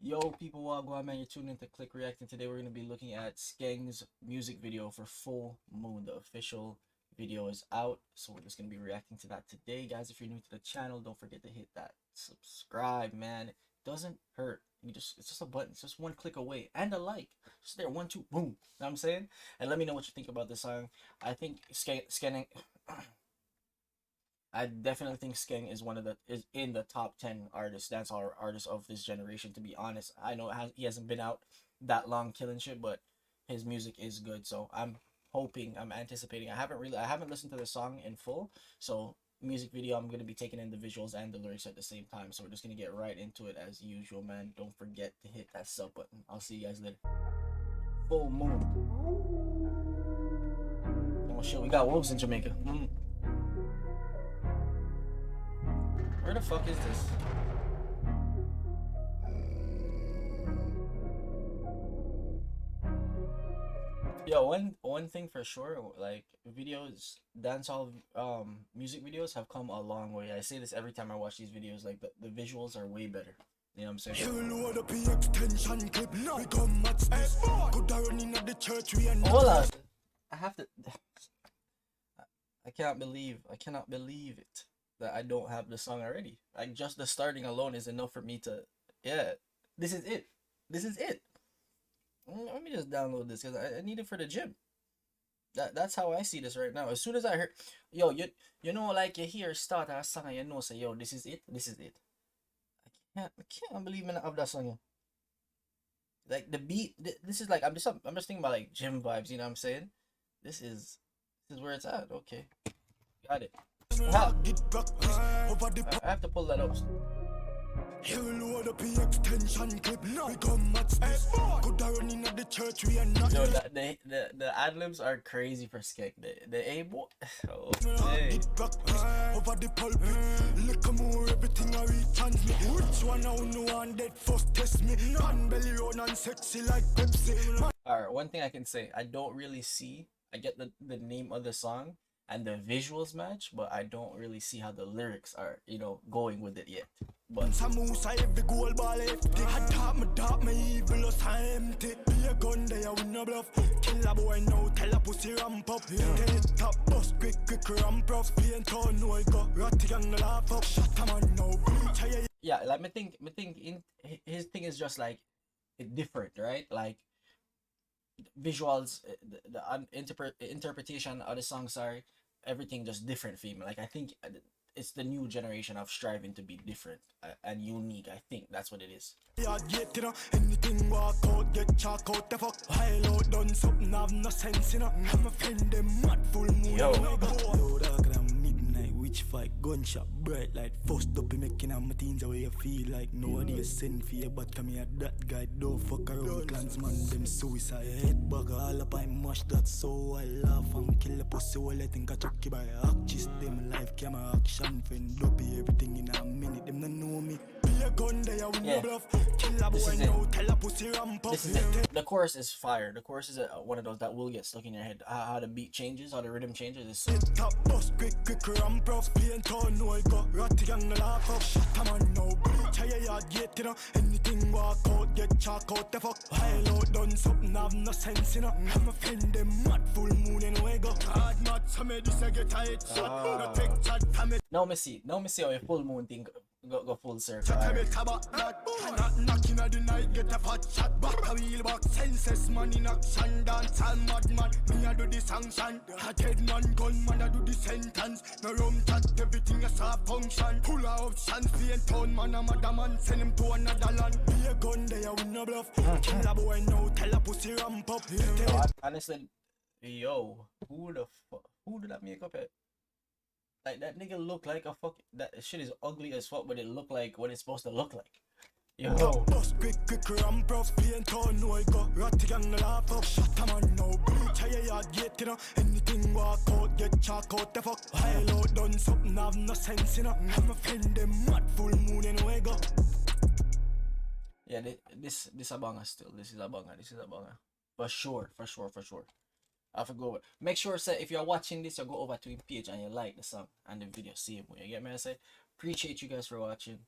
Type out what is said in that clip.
Yo, people, welcome, man. You're tuning into Click Reacting. Today, we're going to be looking at Skeng's music video for Full Moon. The official video is out, so we're just going to be reacting to that today. Guys, if you're new to the channel, don't forget to hit that subscribe, man. It doesn't hurt. It's just a button. It's just one click away. And a like. Just there, 1, 2, boom. You know what I'm saying? And let me know what you think about this song. I think Skeng... I definitely think Skeng is in the top 10 artists, dancehall artists of this generation. To be honest, I know he hasn't been out that long killing shit, but his music is good. So I'm anticipating. I haven't listened to the song in full. So music video, I'm gonna be taking in the visuals and the lyrics at the same time. So we're just gonna get right into it as usual, man. Don't forget to hit that sub button. I'll see you guys later. Full Moon. Oh shit, we got wolves in Jamaica. Where the fuck is this? Yo, one thing for sure, like videos, dancehall music videos have come a long way. I say this every time I watch these videos, like the visuals are way better. You know what I'm saying? Hold on. I have to I cannot believe it that I don't have the song already. Like just the starting alone is enough for me to, yeah, this is it. This is it. Let me just download this because I need it for the gym. That's how I see this right now. As soon as I heard, yo, you know, like you hear start a song and you know, say, yo, this is it. This is it. I can't believe I have that song. Here. Like the beat, this is like I'm just thinking about like gym vibes. You know what I'm saying? This is where it's at. Okay, got it. I have to pull that up. Yo, the ad libs are crazy for Skeng. The A boy. Oh, hey. Over the pulpit, look more everything I reach me. Which one I know one that first test me? Pan belly round and sexy like Pepsi. Alright, one thing I can say, I don't really see. I get the name of the song and the visuals match, but I don't really see how the lyrics are, you know, going with it yet. But yeah, like me think in his thing is just like different, right? Like visuals, the interpretation of the song, sorry, everything just different for me. Like I think it's the new generation of striving to be different and unique. I think that's what it is. Yeah, you know, anything walk out, get chalk out the fuck. Hilo done something have no sense, you know. I'm a friend them mad full moon. Yo, midnight, witch fight, gunshot, bright light, first up making on my teens away you feel like nobody is sent for you, but come here that guy don't fuck around clansman, them suicide head bag all up I mash that so I laugh and kill the pussy while I think I chuck you by actress, them live camera action friend dopey everything in a minute, them don't know me. Yeah. This is it. The chorus is fire. The chorus is one of those that will get stuck in your head. How the beat changes, how the rhythm changes. Is so anything walk out, get chalk out the fuck. Hilo done something have no sense, you know. I'm a friend them mad full moon and we go hard mad some this I get a head shot. No take chat from it. Now me see how a full moon thing go full circle. Not knocking at the night, get a fat shot. Back a wheel back, senses man in action. Dance all mad man, me I do the sanction. A dead man, gun man I do the sentence. No room chat, everything is a function. Pull out chance, be a town man, a mother man. Send him to another land. Be a gun there, win no bluff. Kill a boy now, tell a pussy ramp up. Honestly, yo, who did that make up at? Like that nigga look like a fuck. That shit is ugly as fuck, but it look like what it's supposed to look like. Yo. Anything walk out, get chalk out the fuck. Hilo done something have no sense, you know. I'm a friend them mad full moon and we go. Yeah, this a banger still. This is a banger. For sure. I have to go over. Make sure, say, if you're watching this, you go over to his page and you like the song and the video. See him. You get me? I say, appreciate you guys for watching.